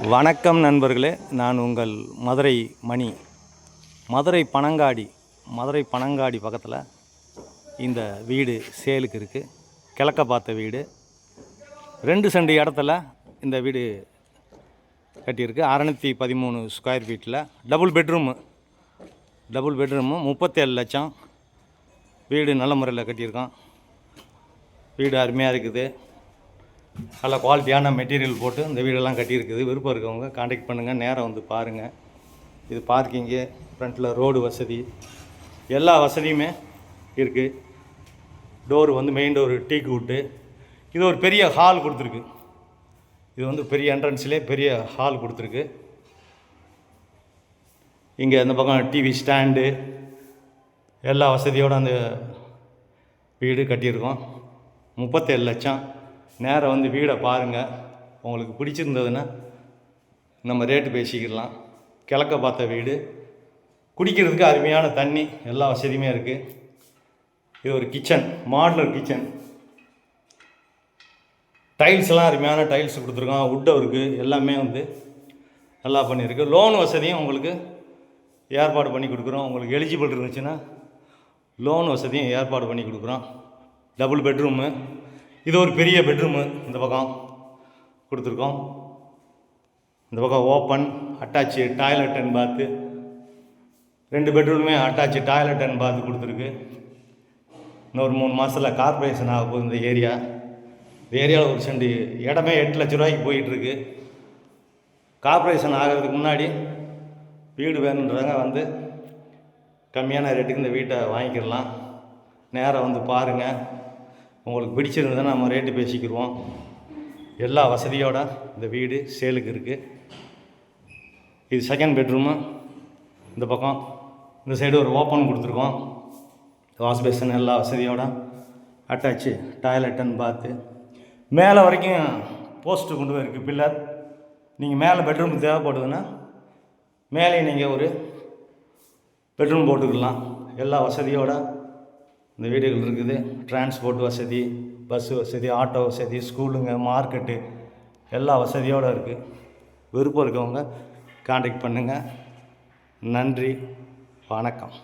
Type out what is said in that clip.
வணக்கம் நண்பர்களே, நான் உங்கள் மதுரை மணி. மதுரை பனங்காடி பக்கத்தில் இந்த வீடு சேலுக்கு இருக்குது. கிழக்க பார்த்த வீடு, 2 சென்ட் இடத்துல இந்த வீடு கட்டியிருக்கு. 613 ஸ்கொயர் ஃபீட்டில் டபுள் பெட்ரூமு 37 லட்சம். வீடு நல்ல முறையில் கட்டியிருக்கோம். வீடு அருமையாக இருக்குது. நல்ல குவாலிட்டியான மெட்டீரியல் போட்டு இந்த வீடெல்லாம் கட்டியிருக்குது. விருப்பம் இருக்கவங்க காண்டாக்ட் பண்ணுங்கள், நேரம் வந்து பாருங்கள். இது பார்க்கிங்கு, ஃப்ரண்ட்டில் ரோடு வசதி, எல்லா வசதியுமே இருக்குது. டோரு வந்து மெயின் டோரு டீக்கு விட்டு, இது ஒரு பெரிய ஹால் கொடுத்துருக்கு. இது வந்து பெரிய என்ட்ரன்ஸ்லேயே பெரிய ஹால் கொடுத்துருக்கு. இங்கே இந்த பக்கம் டிவி ஸ்டாண்டு எல்லா வசதியோடு அந்த வீடு கட்டியிருக்கோம். 37 லட்சம். நேரம் வந்து வீடை பாருங்கள். உங்களுக்கு பிடிச்சிருந்ததுன்னா நம்ம ரேட்டு பேசிக்கிடலாம். கிழக்க பார்த்த வீடு, குடிக்கிறதுக்கு அருமையான தண்ணி, எல்லா வசதியுமே இருக்குது. இது ஒரு கிச்சன், மாடுலர் கிச்சன். டைல்ஸ்லாம் அருமையான டைல்ஸ் கொடுத்துருக்கோம். வுட் ஒர்க்கு எல்லாமே வந்து நல்லா பண்ணியிருக்கு. லோன் வசதியும் உங்களுக்கு ஏற்பாடு பண்ணி கொடுக்குறோம். உங்களுக்கு எலிஜிபிள் இருந்துச்சுன்னா லோன் வசதியும் ஏற்பாடு பண்ணி கொடுக்குறோம். டபுள் பெட்ரூமு, இது ஒரு பெரிய பெட்ரூமு இந்த பக்கம் கொடுத்துருக்கோம். இந்த பக்கம் ஓப்பன் அட்டாச்சு டாய்லெட் அண்ட் பாத்து, 2 பெட்ரூமுமே அட்டாச்சு டாய்லெட் அண்ட் பாத்து கொடுத்துருக்கு. இன்னொரு 3 மாதத்தில் கார்பரேஷன் ஆக போகுது இந்த ஏரியா. இந்த ஏரியாவில் ஒரு சென்ட் இடமே 8 லட்ச ரூபாய்க்கு போயிட்டுருக்கு. கார்பரேஷன் ஆகிறதுக்கு முன்னாடி வீடு வேணுன்றவங்க வந்து கம்மியான ரேட்டுக்கு இந்த வீட்டை வாங்கிக்கிடலாம். நேரம் வந்து பாருங்கள். உங்களுக்கு பிடிச்சிருந்ததுன்னா நம்ம ரேட்டு பேசிக்கிடுவோம். எல்லா வசதியோடு இந்த வீடு சேலுக்கு இருக்குது. இது செகண்ட் பெட்ரூமு. இந்த பக்கம் இந்த சைடு ஒரு ஓப்பன் கொடுத்துருக்கோம். வாஷ் பேசன் எல்லா வசதியோடு அட்டாச்சு டாய்லெட் அண்ட் பாத்து. மேலே வரைக்கும் போஸ்ட்டு கொண்டு போயிருக்கு, பில்லர். நீங்கள் மேலே பெட்ரூம் தேவைப்படுதுன்னா மேலே நீங்கள் ஒரு பெட்ரூம் போட்டுக்கலாம். எல்லா வசதியோடு இந்த வீடுகள் இருக்குது. டிரான்ஸ்போர்ட் வசதி, பஸ் வசதி, ஆட்டோ வசதி, ஸ்கூலுங்க, மார்க்கெட்டு எல்லா வசதியோடு இருக்குது. விருப்பம் இருக்கவங்க காண்டாக்ட் பண்ணுங்கள். நன்றி, வணக்கம்.